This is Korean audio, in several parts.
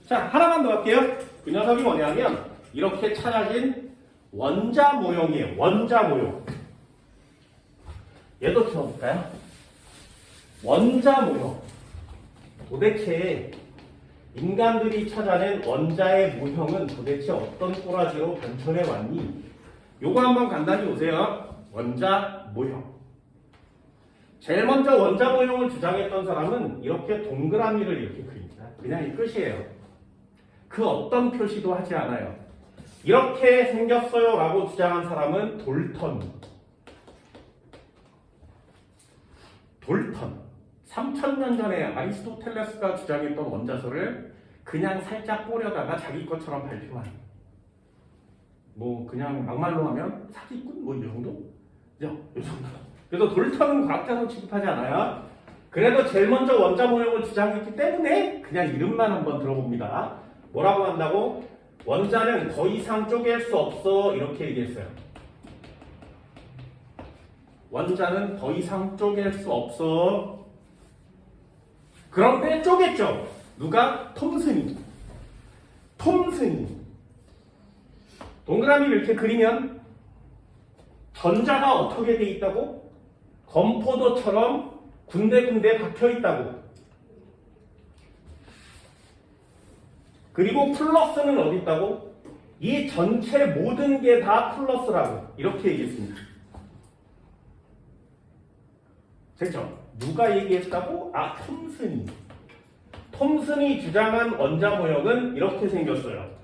자, 하나만 더 할게요. 그 녀석이 뭐냐면 이렇게 찾아진 원자 모형이에요. 원자 모형. 얘도 들어볼까요? 원자 모형. 도대체 인간들이 찾아낸 원자의 모형은 도대체 어떤 꼬라지로 변천해 왔니? 요거 한번 간단히 보세요. 원자 모형. 제일 먼저 원자 모형을 주장했던 사람은 이렇게 동그라미를 이렇게 그립니다. 그냥 이 끝이에요. 그 어떤 표시도 하지 않아요. 이렇게 생겼어요 라고 주장한 사람은 돌턴. 3000년 전에 아리스토텔레스가 주장했던 원자설을 그냥 살짝 꼬려다가 자기 것처럼 발표한, 뭐 그냥 막말로 하면 사기꾼 뭐 이 정도? 이 정도. 그래서 돌턴은 과학자로 취급하지 않아요. 그래도 제일 먼저 원자 모형을 주장했기 때문에 그냥 이름만 한번 들어봅니다. 뭐라고 한다고? 원자는 더 이상 쪼갤 수 없어 이렇게 얘기했어요. 원자는 더 이상 쪼갤 수 없어. 그런데 쪼갰죠. 누가? 톰슨이. 동그라미를 이렇게 그리면 전자가 어떻게 돼 있다고? 건포도처럼 군데군데 박혀 있다고. 그리고 플러스는 어디 있다고? 이 전체 모든 게 다 플러스라고 이렇게 얘기했습니다. 됐죠? 누가 얘기했다고? 톰슨이 주장한 원자 모형은 이렇게 생겼어요.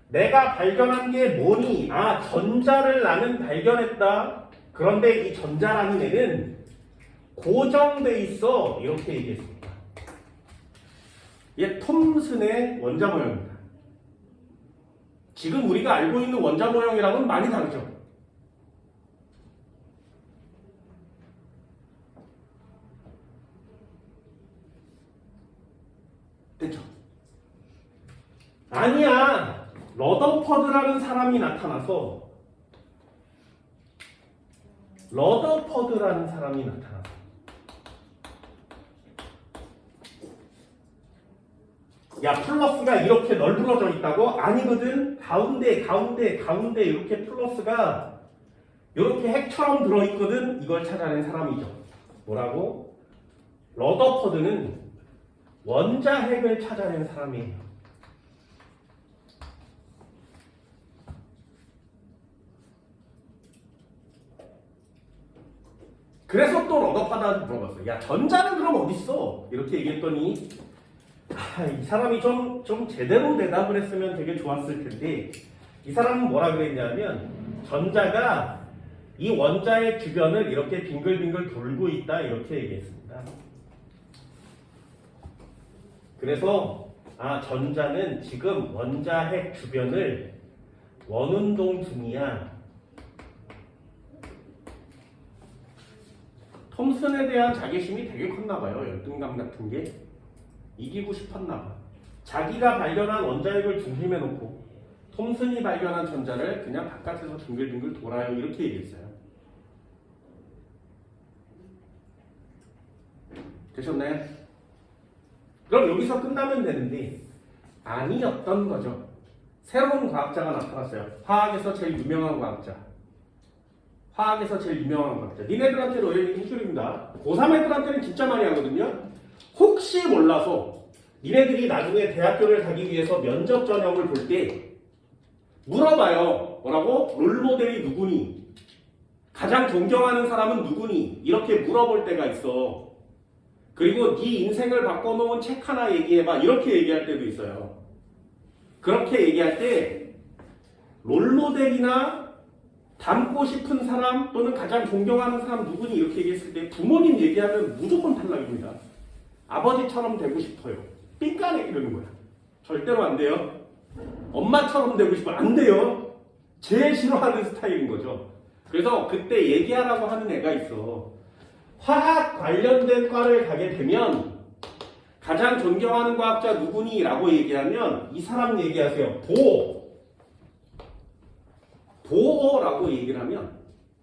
내가 발견한 게 뭐니? 전자를 나는 발견했다. 그런데 이 전자라는 애는 고정돼 있어. 이렇게 얘기했습니다. 이게 톰슨의 원자 모형입니다. 지금 우리가 알고 있는 원자 모형이랑은 많이 다르죠. 됐죠? 아니야. 러더퍼드라는 사람이 나타나서 야, 플러스가 이렇게 널브러져 있다고? 아니거든. 가운데 이렇게 플러스가 이렇게 핵처럼 들어있거든. 이걸 찾아낸 사람이죠. 뭐라고? 러더퍼드는 원자 핵을 찾아낸 사람이에요. 그래서 또 러더퍼드한테 물어봤어요. 야, 전자는 그럼 어딨어? 이렇게 얘기했더니 이 사람이 좀 제대로 대답을 했으면 되게 좋았을 텐데, 이 사람은 뭐라 그랬냐면 전자가 이 원자의 주변을 이렇게 빙글빙글 돌고 있다 이렇게 얘기했습니다. 그래서 전자는 지금 원자핵 주변을 원운동 중이야. 톰슨에 대한 자괴심이 되게 컸나봐요. 열등감 같은 게. 이기고 싶었나봐. 자기가 발견한 원자핵을 중심에 놓고 톰슨이 발견한 전자를 그냥 바깥에서 빙글빙글 돌아요. 이렇게 얘기했어요. 되셨나요? 그럼 여기서 끝나면 되는데 아니었던 거죠. 새로운 과학자가 나타났어요. 화학에서 제일 유명한 과학자. 니네들한테 로열링 힘줄입니다. 고3 애들한테는 진짜 많이 하거든요. 혹시 몰라서 니네들이 나중에 대학교를 가기 위해서 면접 전형을 볼 때 물어봐요. 뭐라고? 롤모델이 누구니? 가장 존경하는 사람은 누구니? 이렇게 물어볼 때가 있어. 그리고 네 인생을 바꿔놓은 책 하나 얘기해봐. 이렇게 얘기할 때도 있어요. 그렇게 얘기할 때 롤모델이나 닮고 싶은 사람 또는 가장 존경하는 사람 누구니? 이렇게 얘기했을 때 부모님 얘기하면 무조건 탈락입니다. 아버지처럼 되고 싶어요. 삥까내 이러는 거야. 절대로 안 돼요. 엄마처럼 되고 싶어요. 안 돼요. 제일 싫어하는 스타일인 거죠. 그래서 그때 얘기하라고 하는 애가 있어. 화학 관련된 과를 가게 되면 가장 존경하는 과학자 누구니? 라고 얘기하면 이 사람 얘기하세요. 보어라고 얘기를 하면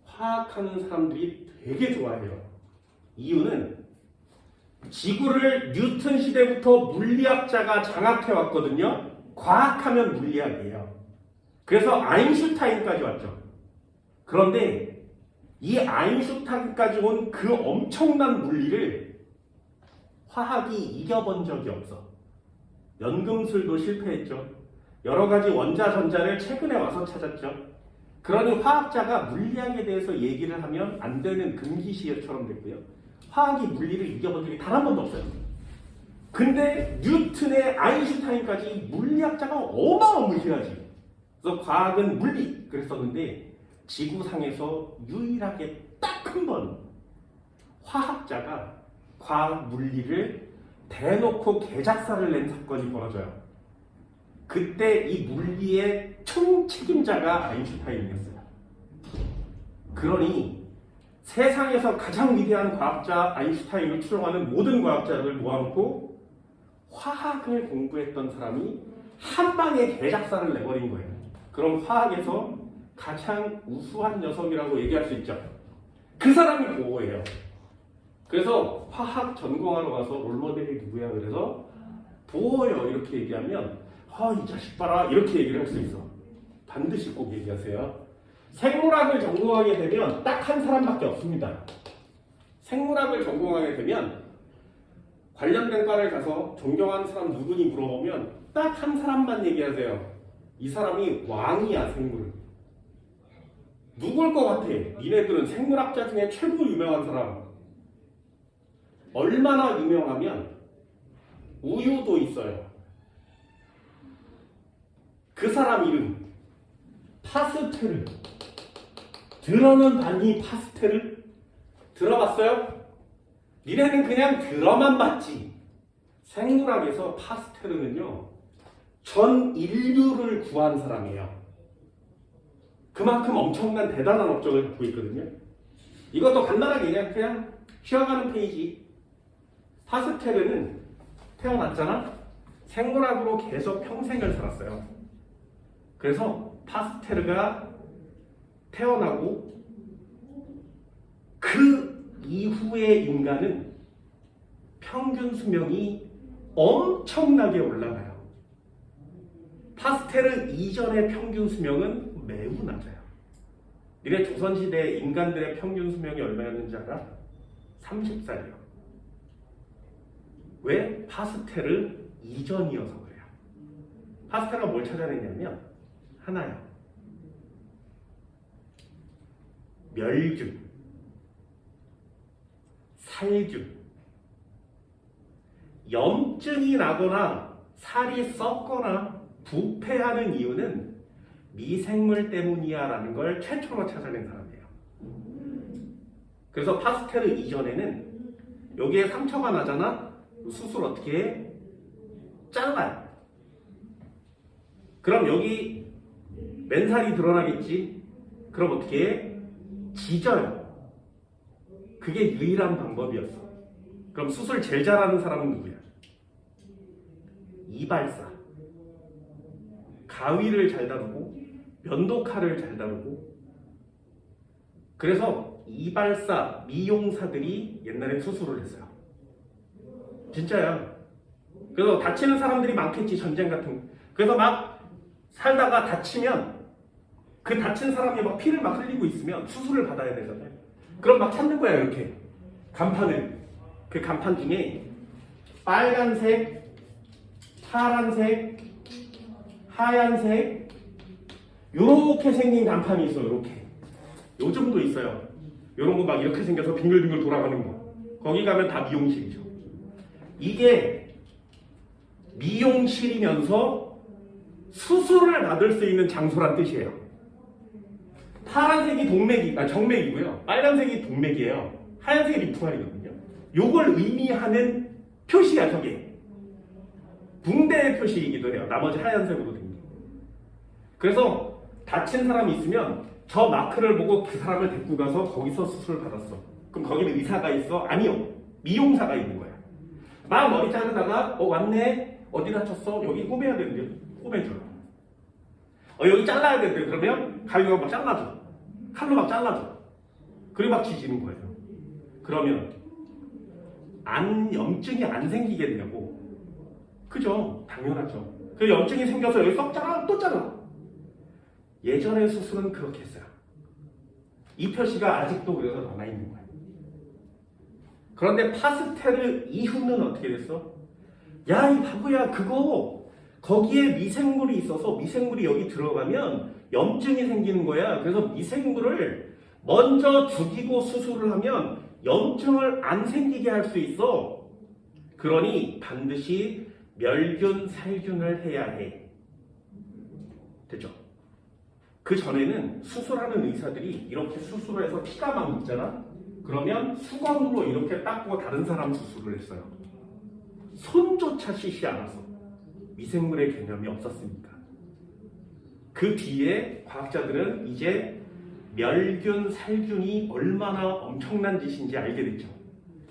화학하는 사람들이 되게 좋아해요. 이유는 지구를 뉴턴 시대부터 물리학자가 장악해 왔거든요. 과학하면 물리학이에요. 그래서 아인슈타인까지 왔죠. 그런데 이 아인슈타인까지 온 그 엄청난 물리를 화학이 이겨본 적이 없어. 연금술도 실패했죠. 여러 가지 원자 전자를 최근에 와서 찾았죠. 그러니 화학자가 물리학에 대해서 얘기를 하면 안 되는 금기시효처럼 됐고요. 화학이 물리를 이겨본 적이 단 한 번도 없어요. 근데 뉴턴의 아인슈타인까지 물리학자가 어마어마무시하지. 그래서 과학은 물리 그랬었는데 지구상에서 유일하게 딱 한 번 화학자가 과학 물리를 대놓고 개작사를 낸 사건이 벌어져요. 그때 이 물리의 총책임자가 아인슈타인이었어요. 그러니 세상에서 가장 위대한 과학자 아인슈타인을 추종하는 모든 과학자를 모아놓고 화학을 공부했던 사람이 한 방에 개작사를 내버린 거예요. 그럼 화학에서 가장 우수한 녀석이라고 얘기할 수 있죠. 그 사람이 보호예요. 그래서 화학 전공하러 가서 롤모델이 누구야 그래서 보호요 이렇게 얘기하면 이 자식 봐라 이렇게 얘기를 할 수 있어. 반드시 꼭 얘기하세요. 생물학을 전공하게 되면 딱 한 사람밖에 없습니다. 생물학을 전공하게 되면 관련된 과를 가서 존경하는 사람 누구니 물어보면 딱 한 사람만 얘기하세요. 이 사람이 왕이야 생물. 누굴 것 같아? 니네들은 생물학자 중에 최고 유명한 사람. 얼마나 유명하면 우유도 있어요. 그 사람 이름 파스텔르. 들어는 봤니 파스텔르? 들어봤어요? 니네는 그냥 들어만 봤지. 생물학에서 파스텔르는요 전 인류를 구한 사람이에요. 그만큼 엄청난 대단한 업적을 갖고 있거든요. 이것도 간단하게 그냥 쉬어가는 페이지. 파스텔르는 태어났잖아. 생물학으로 계속 평생을 살았어요. 그래서 파스텔르가 태어나고 그 이후의 인간은 평균 수명이 엄청나게 올라가요. 파스텔르 이전의 평균 수명은 매우 낮아요. 니네 조선시대 인간들의 평균 수명이 얼마였는지 알아? 30살이요. 왜? 파스텔르 이전이어서 그래요. 파스텔르가 뭘 찾아냈냐면 하나요. 멸균, 살균, 염증이 나거나 살이 썩거나 부패하는 이유는 미생물 때문이야 라는 걸 최초로 찾아낸 사람이에요. 그래서 파스텔르 이전에는 여기에 상처가 나잖아? 수술 어떻게 해? 잘라요. 그럼 여기 맨살이 드러나겠지? 그럼 어떻게 해? 지져요. 그게 유일한 방법이었어. 그럼 수술 제일 잘하는 사람은 누구야? 이발사. 가위를 잘 다루고 면도칼을 잘 다루고. 그래서 이발사, 미용사들이 옛날에 수술을 했어요. 진짜야. 그래서 다치는 사람들이 많겠지, 전쟁 같은 거. 그래서 막 살다가 다치면 그 다친 사람이 막 피를 막 흘리고 있으면 수술을 받아야 되잖아요. 그럼 막 찾는 거야, 이렇게. 간판을. 그 간판 중에 빨간색, 파란색, 하얀색 요렇게 생긴 간판이 있어요. 요렇게. 요즘도 있어요. 요런 거 막 이렇게 생겨서 빙글빙글 돌아가는 거. 거기 가면 다 미용실이죠. 이게 미용실이면서 수술을 받을 수 있는 장소란 뜻이에요. 파란색이 정맥이고요. 빨간색이 동맥이에요. 하얀색이 림프관이거든요. 요걸 의미하는 표시야, 저게. 붕대의 표시이기도 해요. 나머지 하얀색으로 된 게. 그래서 다친 사람이 있으면 저 마크를 보고 그 사람을 데리고 가서 거기서 수술을 받았어. 그럼 거기는 의사가 있어? 아니요. 미용사가 있는 거야. 막 머리 자르다가 왔네. 어디 다쳤어? 여기 꼬매야 되는데 꼬매줘요. 여기 잘라야 되는데 그러면 가위가 막 잘라줘. 칼로 막 잘라줘. 그리고 막 지지는 거예요. 그러면 염증이 안 생기겠냐고. 그죠? 당연하죠. 그 염증이 생겨서 여기 썩잖아, 또 자라. 예전의 수술은 그렇게 했어요. 이 표시가 아직도 그래서 남아있는 거예요. 그런데 파스텔 이후는 어떻게 됐어? 야, 이 바보야, 그거 거기에 미생물이 있어서 미생물이 여기 들어가면 염증이 생기는 거야. 그래서 미생물을 먼저 죽이고 수술을 하면 염증을 안 생기게 할 수 있어. 그러니 반드시 멸균, 살균을 해야 해. 됐죠? 그 전에는 수술하는 의사들이 이렇게 수술을 해서 피가 막 묻잖아? 그러면 수건으로 이렇게 닦고 다른 사람 수술을 했어요. 손조차 씻지 않았어. 미생물의 개념이 없었으니까. 그 뒤에 과학자들은 이제 멸균, 살균이 얼마나 엄청난 짓인지 알게 됐죠.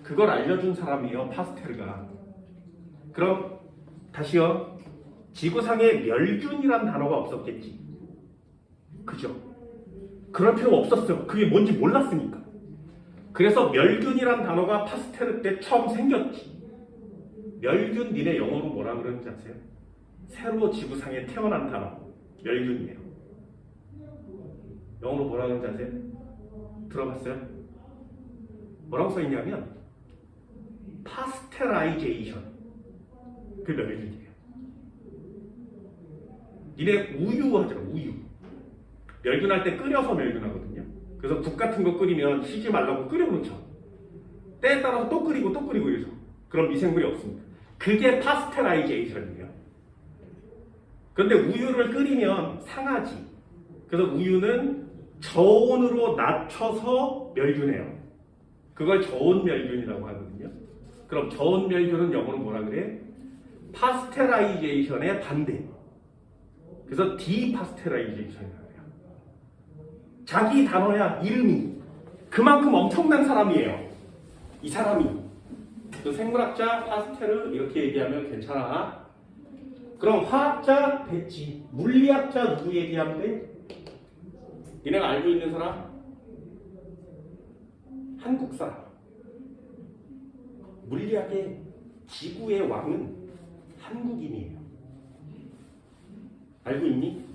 그걸 알려준 사람이에요, 파스텔가. 그럼 다시요. 지구상에 멸균이란 단어가 없었겠지. 그죠? 그럴 필요 없었어요. 그게 뭔지 몰랐으니까. 그래서 멸균이란 단어가 파스텔 때 처음 생겼지. 멸균 니네 영어로 뭐라 그러는지 아세요? 새로 지구상에 태어난 단어. 멸균이에요. 영어로 뭐라 그러는지 아세요? 들어봤어요? 뭐라고 써있냐면 파스테라이제이션. 그 멸균이에요. 니네 우유 하잖아. 우유. 멸균할 때 끓여서 멸균하거든요. 그래서 국 같은 거 끓이면 쉬지 말라고 끓여놓죠. 때에 따라서 또 끓이고 이러죠. 그럼 미생물이 없습니다. 그게 파스테라이제이션이에요. 그런데 우유를 끓이면 상하지. 그래서 우유는 저온으로 낮춰서 멸균해요. 그걸 저온 멸균이라고 하거든요. 그럼 저온 멸균은 영어로 뭐라 그래? 파스테라이제이션의 반대. 그래서 디파스테라이제이션이라고 해요. 자기 단어야, 이름이. 그만큼 엄청난 사람이에요. 이 사람이. 그 생물학자 파스텔을 이렇게 얘기하면 괜찮아. 그럼 화학자 됐지. 물리학자 누구 얘기하면 돼? 니네가 알고 있는 사람? 한국 사람. 물리학의 지구의 왕은 한국인이에요. 알고 있니?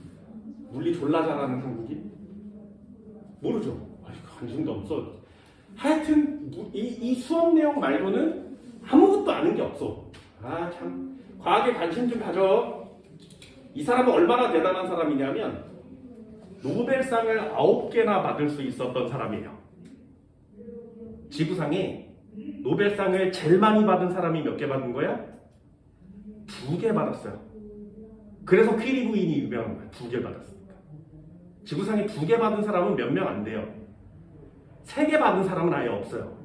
물리 졸라 잘하는 한국인? 모르죠. 관심도 없어. 하여튼 이 수업 내용 말고는 아무것도 아는 게 없어. 아 참. 과학에 관심 좀 가져. 이 사람은 얼마나 대단한 사람이냐면 노벨상을 9개나 받을 수 있었던 사람이에요. 지구상에 노벨상을 제일 많이 받은 사람이 몇 개 받은 거야? 2개 받았어요. 그래서 퀴리 부인이 유명한 거야. 2개 받았으니까. 지구상에 2개 받은 사람은 몇 명 안 돼요. 3개 받은 사람은 아예 없어요.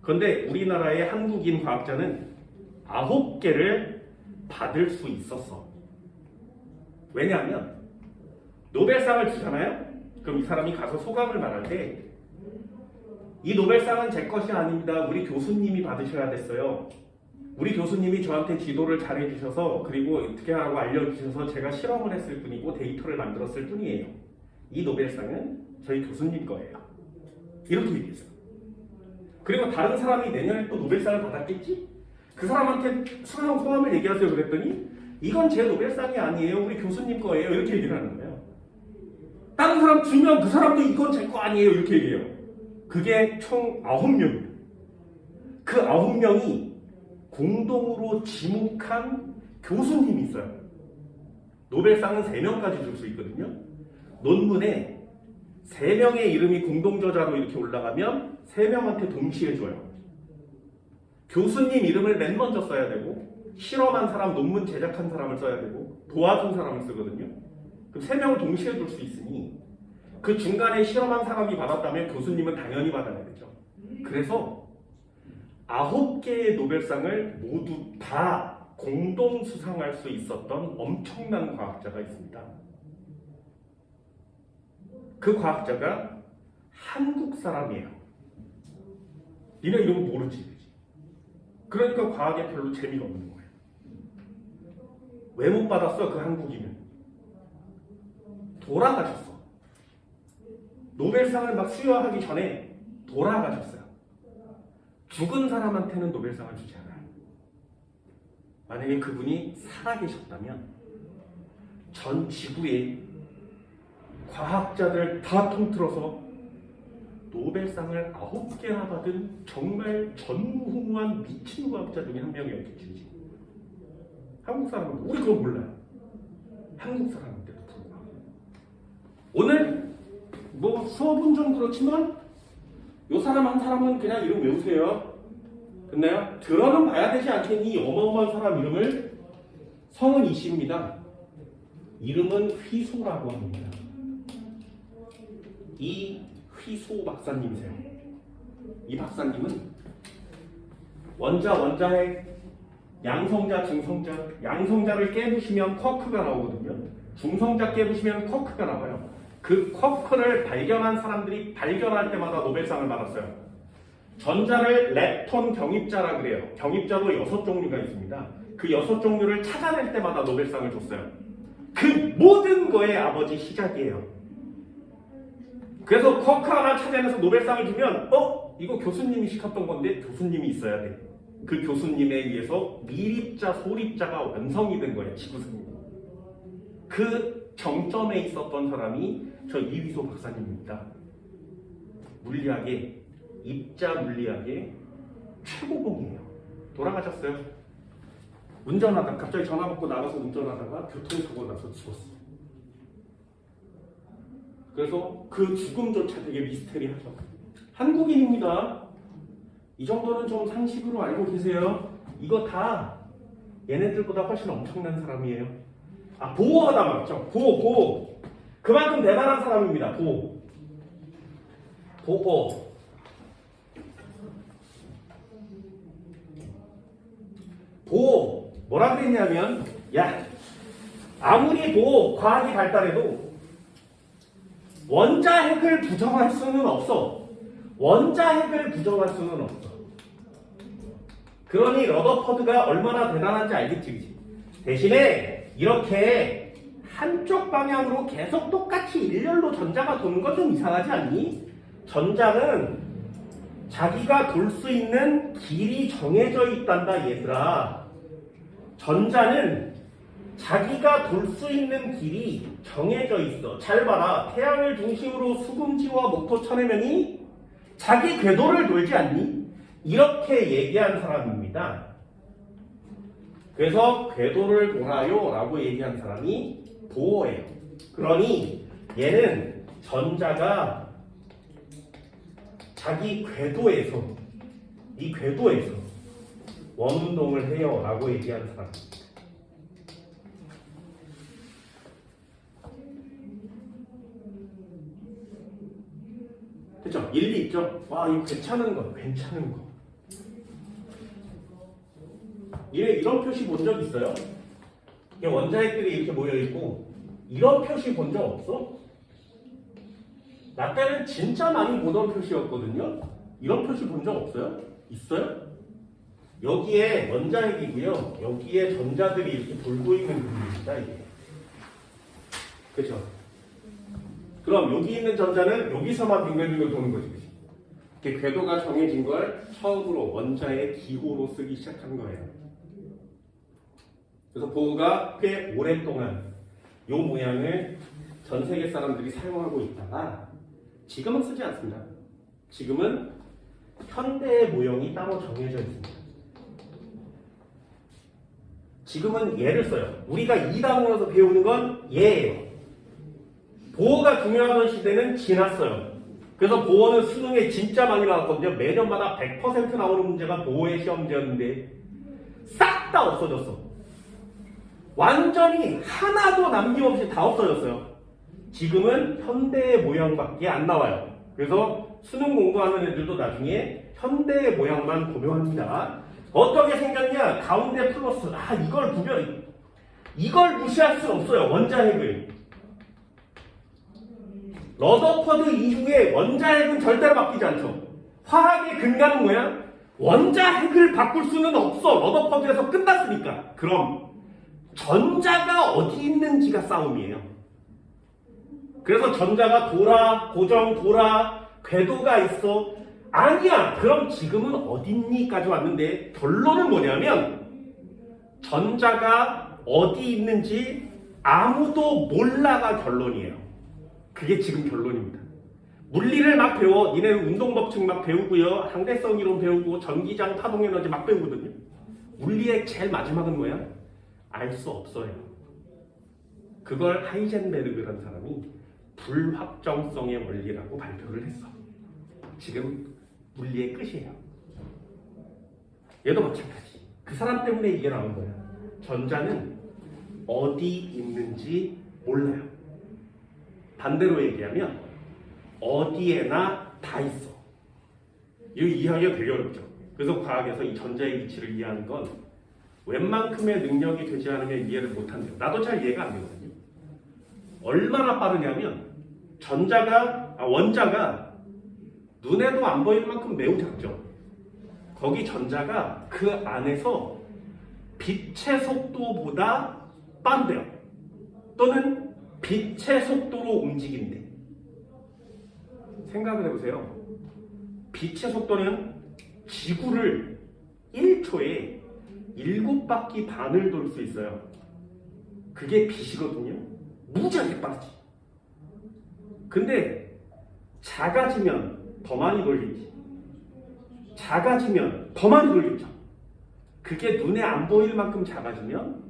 그런데 우리나라의 한국인 과학자는 9개를 받을 수 있었어. 왜냐하면 노벨상을 주잖아요? 그럼 이 사람이 가서 소감을 말할 때 이 노벨상은 제 것이 아닙니다. 우리 교수님이 받으셔야 됐어요. 우리 교수님이 저한테 지도를 잘해주셔서 그리고 어떻게 하라고 알려주셔서 제가 실험을 했을 뿐이고 데이터를 만들었을 뿐이에요. 이 노벨상은 저희 교수님 거예요. 이렇게 얘기했어요. 그리고 다른 사람이 내년에 또 노벨상을 받았겠지? 그 사람한테 소감을 얘기하세요 그랬더니 이건 제 노벨상이 아니에요. 우리 교수님 거예요. 이렇게 얘기를 하는 거예요. 다른 사람 주면 그 사람도 이건 제 거 아니에요. 이렇게 얘기해요. 그게 총 9명이에요. 그 9명이 공동으로 지목한 교수님이 있어요. 노벨상은 3명까지 줄 수 있거든요. 논문에 3명의 이름이 공동저자로 이렇게 올라가면 3명한테 동시에 줘요. 교수님 이름을 맨 먼저 써야 되고 실험한 사람, 논문 제작한 사람을 써야 되고 도와준 사람을 쓰거든요. 그럼 3명을 동시에 줄 수 있으니 그 중간에 실험한 사람이 받았다면 교수님은 당연히 받아야 되죠. 그래서 9개의 노벨상을 모두 다 공동 수상할 수 있었던 엄청난 과학자가 있습니다. 그 과학자가 한국 사람이에요. 니네 이런 거 모르지. 그러니까 과학에 별로 재미가 없는 거예요. 왜 못 받았어? 그 한국인은 돌아가셨어. 노벨상을 막 수여하기 전에 돌아가셨어요. 죽은 사람한테는 노벨상을 주지 않아요. 만약에 그분이 살아계셨다면 전 지구의 과학자들 다 통틀어서 노벨상을 9개나 받은 정말 전무후무한 미친 과학자 중에 한 명이었겠지. 한국 사람은 우리 그건 몰라요. 한국 사람인데도 불구하고 오늘 뭐 수업은 좀 그렇지만 요 사람 한 사람은 그냥 이름 외우세요. 됐나요? 들어는 봐야 되지 않겠니? 어마어마한 사람 이름을. 성은 이씨입니다. 이름은 휘소라고 합니다. 이 휘소 박사님이세요. 이 박사님은 원자핵, 양성자, 중성자, 양성자를 깨부시면 쿼크가 나오거든요. 중성자 깨부시면 쿼크가 나와요. 그 쿼크를 발견한 사람들이 발견할 때마다 노벨상을 받았어요. 전자를 렙톤 경입자라 그래요. 경입자도 6종류가 있습니다. 그 6종류를 찾아낼 때마다 노벨상을 줬어요. 그 모든 거의 아버지 시작이에요. 그래서 쿼크 하나 찾아내서 노벨상을 주면 이거 교수님이 시켰던 건데 교수님이 있어야 돼. 그 교수님에 의해서 미립자, 소립자가 완성이 된 거예요. 지구상에. 그 정점에 있었던 사람이 저 이휘소 박사님입니다. 물리학의 입자 물리학의 최고봉이에요. 돌아가셨어요. 운전하다가 갑자기 전화 받고 나가서 운전하다가 교통사고 나서 죽었어요. 그래서 그 죽음조차 되게 미스테리하죠. 한국인입니다. 이 정도는 좀 상식으로 알고 계세요. 이거 다 얘네들보다 훨씬 엄청난 사람이에요. 보호하다 맞죠? 보호. 그만큼 대단한 사람입니다. 보호. 뭐라 그랬냐면, 아무리 과학이 발달해도 원자핵을 부정할 수는 없어. 그러니 러더퍼드가 얼마나 대단한지 알겠지, 그치? 대신에 이렇게 한쪽 방향으로 계속 똑같이 일렬로 전자가 도는 건 좀 이상하지 않니? 전자는 자기가 돌 수 있는 길이 정해져 있단다, 얘들아. 전자는 자기가 돌 수 있는 길이 정해져 있어. 잘 봐라. 태양을 중심으로 수금지와 목토 천해면이 자기 궤도를 돌지 않니? 이렇게 얘기한 사람입니다. 그래서 궤도를 돌아요 라고 얘기한 사람이 보어예요. 그러니 얘는 전자가 자기 궤도에서, 이 궤도에서 원운동을 해요 라고 얘기한 사람. 그쵸? 일리 있죠? 이거 괜찮은 거. 이런 표시 본 적 있어요? 원자핵들이 이렇게 모여있고 이런 표시 본 적 없어? 나 때는 진짜 많이 보던 표시였거든요? 이런 표시 본 적 없어요? 있어요? 여기에 원자핵이고요. 여기에 전자들이 이렇게 돌고 있는 그림입니다. 이게. 그쵸? 그럼 여기 있는 전자는 여기서만 빙글빙글 도는 거지. 이렇게 궤도가 정해진 걸 처음으로 원자의 기호로 쓰기 시작한 거예요. 그래서 보호가 꽤 오랫동안 이 모양을 전 세계 사람들이 사용하고 있다가 지금은 쓰지 않습니다. 지금은 현대의 모형이 따로 정해져 있습니다. 지금은 얘를 써요. 우리가 2단원에서 배우는 건 얘예요. 보호가 중요하던 시대는 지났어요. 그래서 보호는 수능에 진짜 많이 나왔거든요. 매년마다 100% 나오는 문제가 보호의 시험지였는데 싹 다 없어졌어. 완전히 하나도 남김없이 다 없어졌어요. 지금은 현대의 모양밖에 안 나와요. 그래서 수능 공부하는 애들도 나중에 현대의 모양만 보면 합니다. 어떻게 생겼냐? 가운데 플러스. 이걸 무시할 수 없어요. 원자핵을. 러더퍼드 이후에 원자핵은 절대로 바뀌지 않죠. 화학의 근간은 뭐야? 원자핵을 바꿀 수는 없어. 러더퍼드에서 끝났으니까. 그럼 전자가 어디 있는지가 싸움이에요. 그래서 전자가 돌아, 고정, 돌아, 궤도가 있어. 아니야. 그럼 지금은 어딨니?까지 왔는데 결론은 뭐냐면 전자가 어디 있는지 아무도 몰라가 결론이에요. 그게 지금 결론입니다. 물리를 막 배워. 니네는 운동법칙 막 배우고요. 항대성 이론 배우고 전기장 파동에너지 막 배우거든요. 물리의 제일 마지막은 뭐야? 알 수 없어요. 그걸 하이젠베르그라는 사람이 불확정성의 원리라고 발표를 했어. 지금 물리의 끝이에요. 얘도 마찬가지. 그 사람 때문에 이게 나온 거야. 전자는 어디 있는지 몰라요. 반대로 얘기하면 어디에나 다 있어. 이거 이해하기가 되게 어렵죠. 그래서 과학에서 이 전자의 위치를 이해하는 건 웬만큼의 능력이 되지 않으면 이해를 못한대요. 나도 잘 이해가 안 되거든요. 얼마나 빠르냐면 원자가 눈에도 안 보이는 만큼 매우 작죠. 거기 전자가 그 안에서 빛의 속도보다 빠르대요. 또는 빛의 속도로 움직인대. 생각을 해보세요. 빛의 속도는 지구를 1초에 7바퀴 반을 돌 수 있어요. 그게 빛이거든요. 무지하게 빠르지. 근데 작아지면 더 많이 돌리지. 작아지면 더 많이 돌리죠. 그게 눈에 안 보일 만큼 작아지면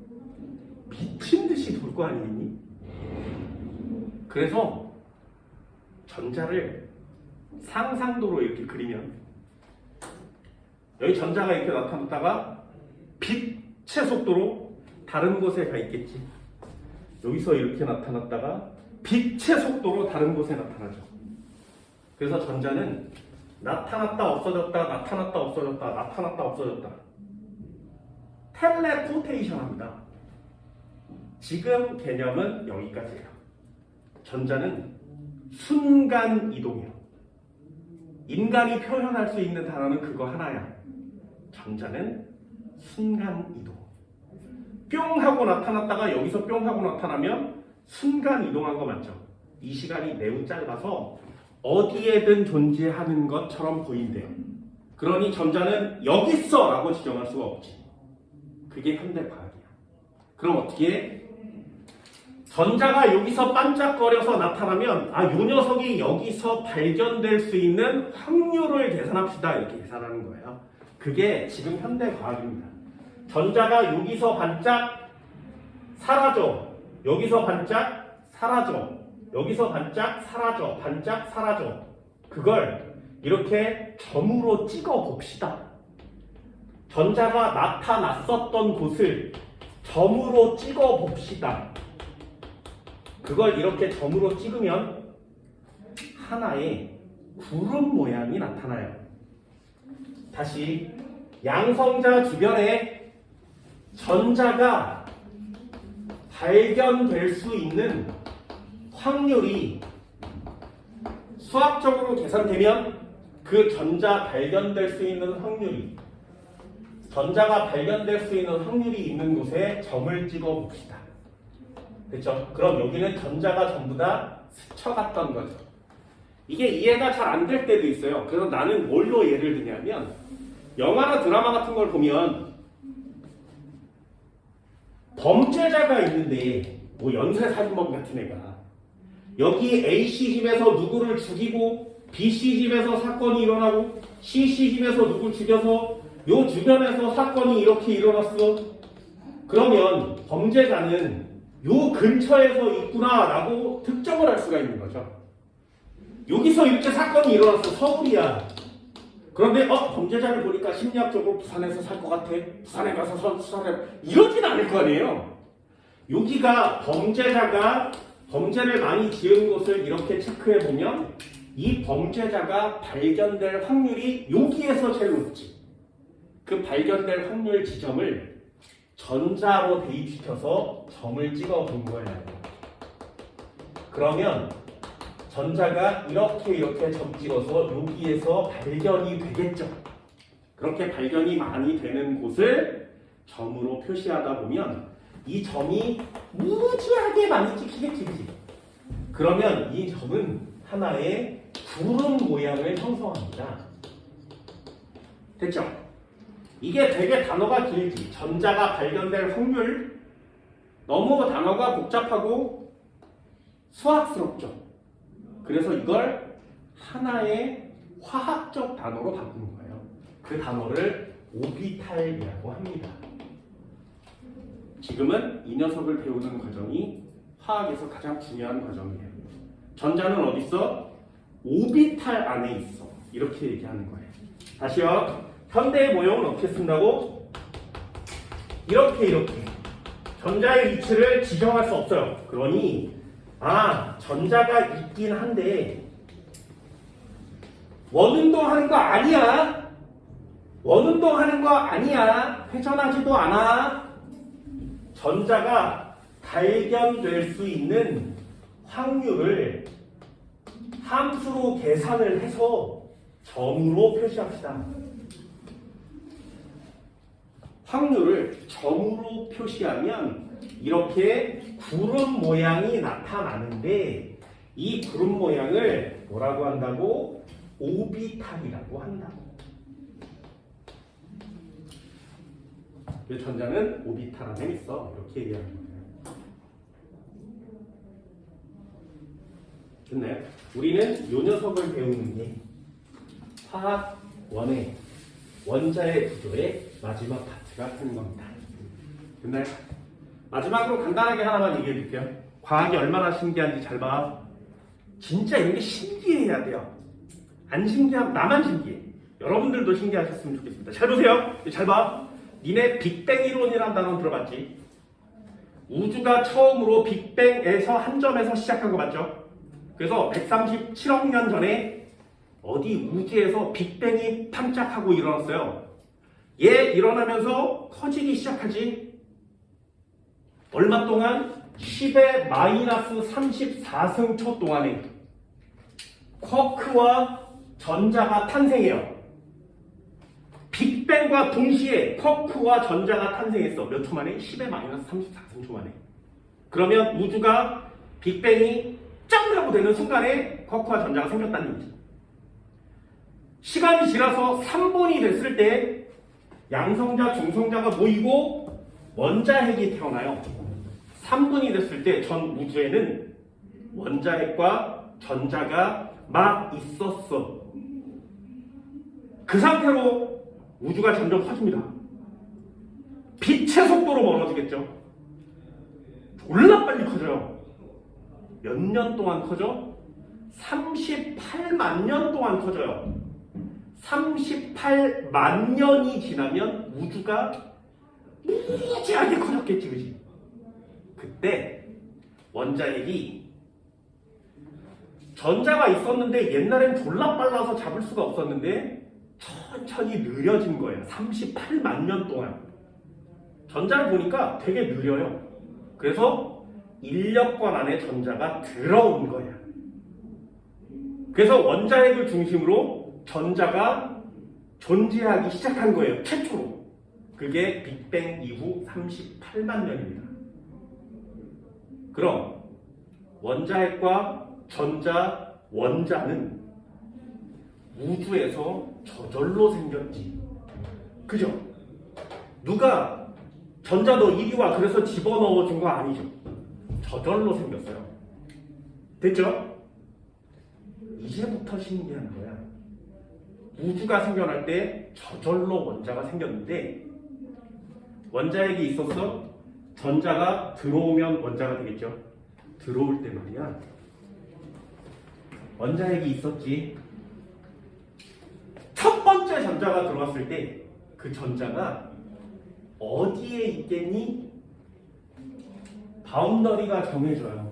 미친 듯이 돌 거 아니니? 그래서 전자를 상상도로 이렇게 그리면 여기 전자가 이렇게 나타났다가 빛의 속도로 다른 곳에 가 있겠지. 여기서 이렇게 나타났다가 빛의 속도로 다른 곳에 나타나죠. 그래서 전자는 나타났다 없어졌다 나타났다 없어졌다 나타났다 없어졌다. 텔레포테이션 합니다. 지금 개념은 여기까지예요. 전자는 순간 이동이에요. 인간이 표현할 수 있는 단어는 그거 하나야. 전자는 순간 이동. 뿅 하고 나타났다가 여기서 뿅 하고 나타나면 순간 이동한 거 맞죠? 이 시간이 매우 짧아서 어디에든 존재하는 것처럼 보인대요. 그러니 전자는 여기 있어 라고 지정할 수가 없지. 그게 현대 과학이야. 그럼 어떻게 해? 전자가 여기서 반짝거려서 나타나면 요 녀석이 여기서 발견될 수 있는 확률을 계산합시다. 이렇게 계산하는 거예요. 그게 지금 현대 과학입니다. 전자가 여기서 반짝 사라져. 여기서 반짝 사라져. 여기서 반짝 사라져. 반짝 사라져. 그걸 이렇게 점으로 찍어 봅시다. 전자가 나타났었던 곳을 점으로 찍어 봅시다. 그걸 이렇게 점으로 찍으면 하나의 구름 모양이 나타나요. 다시 양성자 주변에 전자가 발견될 수 있는 확률이 수학적으로 계산되면 그 전자 발견될 수 있는 확률이 전자가 발견될 수 있는 확률이 있는 곳에 점을 찍어 봅시다. 그렇죠? 그럼 여기는 전자가 전부 다 스쳐갔던 거죠. 이게 이해가 잘 안 될 때도 있어요. 그래서 나는 뭘로 예를 드냐면 영화나 드라마 같은 걸 보면 범죄자가 있는데 뭐 연쇄살인범 같은 애가 여기 A씨 집에서 누구를 죽이고 B씨 집에서 사건이 일어나고 C씨 집에서 누구를 죽여서 요 주변에서 사건이 이렇게 일어났어. 그러면 범죄자는 요 근처에서 있구나라고 특정을 할 수가 있는 거죠. 여기서 이렇게 사건이 일어났어. 서울이야. 그런데 범죄자를 보니까 심리학적으로 부산에서 살 것 같아. 부산에 가서 수사를 이러진 않을 거 아니에요. 여기가 범죄자가 범죄를 많이 지은 곳을 이렇게 체크해 보면 이 범죄자가 발견될 확률이 여기에서 제일 높지. 그 발견될 확률 지점을 전자로 대입시켜서 점을 찍어 본 거예요. 그러면 전자가 이렇게 점 찍어서 여기에서 발견이 되겠죠. 그렇게 발견이 많이 되는 곳을 점으로 표시하다 보면 이 점이 무지하게 많이 찍히겠지. 그러면 이 점은 하나의 구름 모양을 형성합니다. 됐죠? 이게 되게 단어가 길지. 전자가 발견될 확률. 너무 단어가 복잡하고 수학스럽죠. 그래서 이걸 하나의 화학적 단어로 바꾸는 거예요. 그 단어를 오비탈이라고 합니다. 지금은 이 녀석을 배우는 과정이 화학에서 가장 중요한 과정이에요. 전자는 어디 있어? 오비탈 안에 있어. 이렇게 얘기하는 거예요. 다시요. 현대의 모형은 어떻게 쓴다고? 이렇게. 전자의 위치를 지정할 수 없어요. 그러니 전자가 있긴 한데 원운동하는 거 아니야. 원운동하는 거 아니야. 회전하지도 않아. 전자가 발견될 수 있는 확률을 함수로 계산을 해서 점으로 표시합시다. 확률을 점으로 표시하면 이렇게 구름 모양이 나타나는데 이 구름 모양을 뭐라고 한다고? 오비탈이라고 한다고. 전자는 오비탈 안에 있어. 이렇게 얘기하는 거예요. 됐나요? 우리는 이 녀석을 배우는 게 화학 1의 원자의 구조의 마지막 파트가 되는 겁니다. 됐나요? 마지막으로 간단하게 하나만 얘기해 드릴게요. 과학이 얼마나 신기한지 잘 봐. 진짜 이런 게 신기해야 돼요. 안 신기하면 나만 신기해. 여러분들도 신기하셨으면 좋겠습니다. 잘 보세요. 잘 봐. 니네 빅뱅 이론이라는 단어 들어봤지? 우주가 처음으로 빅뱅에서 한 점에서 시작한 거 맞죠? 그래서 137억 년 전에 어디 우주에서 빅뱅이 탐짝하고 일어났어요. 얘 일어나면서 커지기 시작하지. 얼마 동안? 10의 마이너스 34승초 동안에 쿼크와 전자가 탄생해요. 빅뱅과 동시에 쿼크와 전자가 탄생했어. 몇 초 만에? 10의 마이너스 34승초 만에. 그러면 우주가 빅뱅이 짱 하고 되는 순간에 쿼크와 전자가 생겼다는 얘기지. 시간이 지나서 3분이 됐을 때 양성자, 중성자가 모이고 원자핵이 태어나요. 3분이 됐을 때 전 우주에는 원자핵과 전자가 막 있었어. 그 상태로 우주가 점점 커집니다. 빛의 속도로 멀어지겠죠. 졸라 빨리 커져요. 몇 년 동안 커져? 38만 년 동안 커져요. 38만 년이 지나면 우주가 무지하게 커졌겠지, 그지? 그때 원자핵이 전자가 있었는데 옛날엔 졸라 빨라서 잡을 수가 없었는데 천천히 느려진 거예요. 38만 년 동안. 전자를 보니까 되게 느려요. 그래서 인력권 안에 전자가 들어온 거야. 그래서 원자핵을 중심으로 전자가 존재하기 시작한 거예요. 최초로. 그게 빅뱅 이후 38만 년입니다. 그럼 원자핵과 전자, 원자는 우주에서 저절로 생겼지. 그죠? 누가 전자 너 이리 와 그래서 집어넣어 준 거 아니죠. 저절로 생겼어요. 됐죠? 이제부터 신기한 거야. 우주가 생겨날 때 저절로 원자가 생겼는데 원자핵이 있었어. 전자가 들어오면 원자가 되겠죠. 들어올 때 말이야. 원자핵이 있었지. 첫 번째 전자가 들어왔을 때 그 전자가 어디에 있겠니? 바운더리가 정해져요.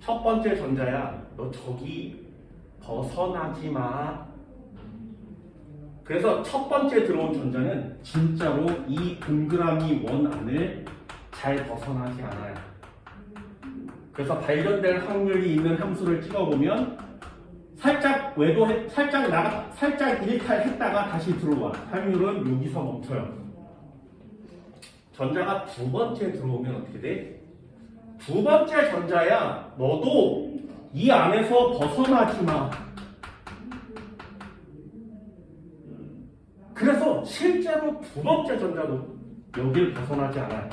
첫 번째 전자야, 너 저기 벗어나지 마. 그래서 첫 번째 들어온 전자는 진짜로 이 동그라미 원 안을 잘 벗어나지 않아요. 그래서 발견될 확률이 있는 함수를 찍어보면 살짝 살짝 일탈했다가 다시 들어와. 확률은 여기서 멈춰요. 전자가 두 번째 들어오면 어떻게 돼? 두 번째 전자야, 너도 이 안에서 벗어나지 마. 두 번째 전자도 여길 벗어나지 않아요.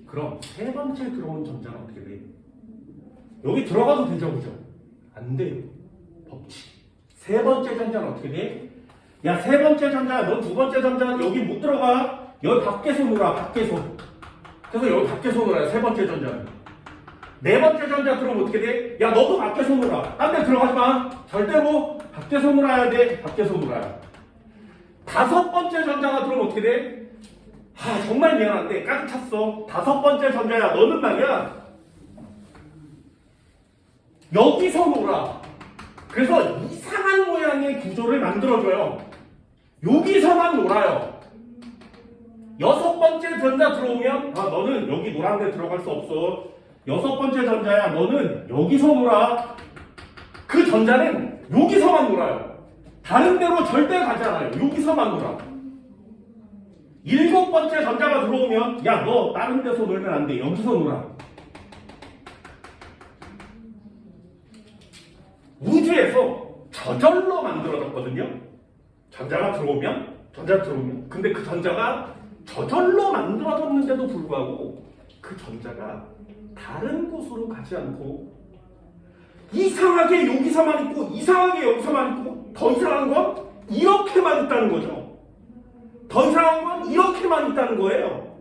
그럼 세 번째 들어온 전자는 어떻게 돼요? 여기 들어가도 되죠, 그죠? 안 돼요. 법칙. 세 번째 전자는 어떻게 돼? 야, 세 번째 전자, 너 두 번째 전자 여기 못 들어가. 여기 밖에서 놀아, 밖에서. 그래서 여기 밖에서 놀아요, 세 번째 전자는. 네 번째 전자 들어오면 어떻게 돼? 야, 너도 밖에서 놀아. 딴 데 들어가지 마. 절대로 밖에서 놀아야 돼. 밖에서 놀아요. 다섯 번째 전자가 들어오면 어떻게 돼? 정말 미안한데 깡 찼어. 다섯 번째 전자야, 너는 말이야 여기서 놀아. 그래서 이상한 모양의 구조를 만들어줘요. 여기서만 놀아요. 여섯 번째 전자 들어오면 너는 여기 노란 데 들어갈 수 없어. 여섯 번째 전자야, 너는 여기서 놀아. 그 전자는 여기서만 놀아요. 다른 데로 절대 가지 않아요. 여기서만 놀아. 일곱 번째 전자가 들어오면 야, 너 다른 데서 놀면 안 돼. 여기서 놀아. 우주에서 저절로 만들어졌거든요. 전자 들어오면. 근데 그 전자가 저절로 만들어졌는데도 불구하고 그 전자가 다른 곳으로 가지 않고 이상하게 여기서만 있고 이상하게 여기서만 있고 더 이상한 건 이렇게만 있다는 거죠. 더 이상한 건 이렇게만 있다는 거예요.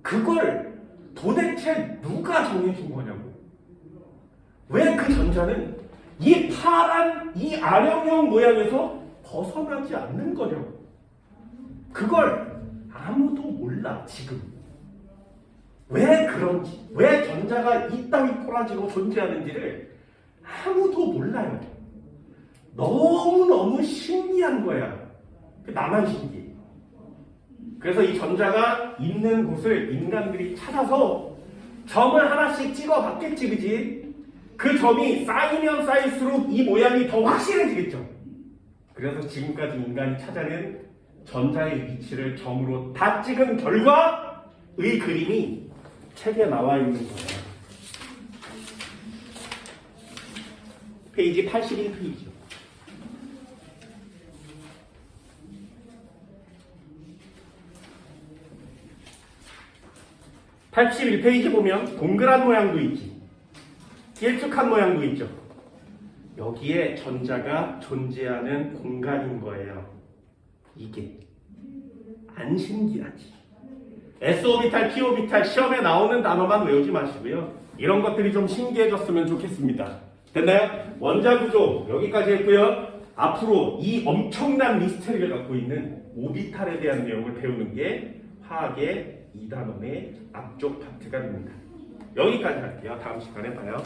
그걸 도대체 누가 정해준 거냐고. 왜 그 전자는 이 파란 이 아령형 모양에서 벗어나지 않는 거냐고. 그걸 아무도 몰라 지금. 왜 그런지, 왜 전자가 이따위 꼬라지로 존재하는지를 아무도 몰라요. 너무너무 신기한 거야. 나만 신기해. 그래서 이 전자가 있는 곳을 인간들이 찾아서 점을 하나씩 찍어 봤겠지, 그지? 그 점이 쌓이면 쌓일수록 이 모양이 더 확실해지겠죠. 그래서 지금까지 인간이 찾아낸 전자의 위치를 점으로 다 찍은 결과의 그림이 책에 나와 있는 거예요. 페이지 81페이지요. (81페이지) 보면 동그란 모양도 있지, 길쭉한 모양도 있죠. 여기에 전자가 존재하는 공간인 거예요. 이게 안 신기하지? S오비탈, P오비탈 시험에 나오는 단어만 외우지 마시고요. 이런 것들이 좀 신기해졌으면 좋겠습니다. 됐나요? 원자구조 여기까지 했고요. 앞으로 이 엄청난 미스터리를 갖고 있는 오비탈에 대한 내용을 배우는 게 화학의 2단원의 앞쪽 파트가 됩니다. 여기까지 할게요. 다음 시간에 봐요.